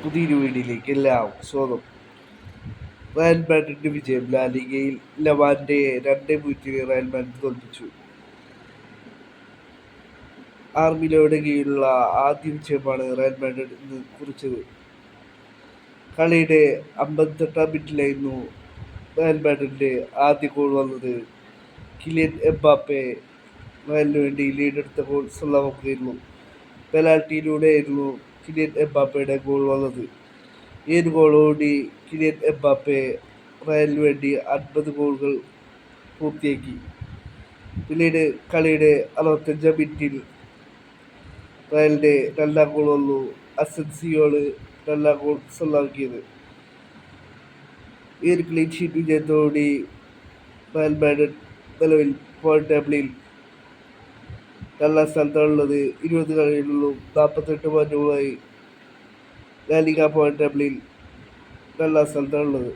പുതിയൊരു വീഡിയോയിലേക്ക് എല്ലാവർക്കും സ്വാഗതം. റയൽ മാഡ്രിഡിന്റെ വിജയം. ലാ ലീഗയിൽ ലെവാന്റയെ 2-0 റയൽ മാഡ്രിഡ് തോൽപ്പിച്ചു. ആർമിലോയുടെ കീഴിലുള്ള ആദ്യ വിജയമാണ് റയൽ മാഡ്രിഡ് ഇന്ന് കുറിച്ചത്. കളിയുടെ 58-ാം മിനിറ്റിലായിരുന്നു റയൽ മാഡ്രിഡിന്റെ ആദ്യ ഗോൾ വന്നത്. കിലിയൻ എംബാപ്പെ റയലിന് വേണ്ടി ലീഡെടുത്ത ഗോൾ സ്വന്തമാക്കുകയായിരുന്നു. പെനാൽറ്റിയിലൂടെയായിരുന്നു കിലിയൻ എംബാപ്പയുടെ ഗോൾ വന്നത്. ഈ ഒരു ഗോളോടുകൂടി കിലിയൻ എംബാപ്പെ റയലിന് വേണ്ടി 50 ഗോളുകൾ പൂർത്തിയാക്കി. പിന്നീട് കളിയുടെ 65-ാം മിനിറ്റിൽ റയലിൻ്റെ രണ്ടാം ഗോൾ വന്നു. അസൻസിയോണ് രണ്ടാം ഗോൾ സ്വന്തമാക്കിയത്. ഈ ഒരു ക്ലീൻ ഷീറ്റ് വിജയത്തോടുകൂടി റയൽ മാഡ്രിഡ് നിലവിൽ പോയിന്റ് ടേബിളിൽ രണ്ടാം സ്ഥാനത്താണുള്ളത്. 20 കളികളിലും 48 പോയിന്റുകളുമായി ലാ ലീഗ പോയിന്റ് ടേബിളിൽ രണ്ടാം സ്ഥാനത്താണുള്ളത്.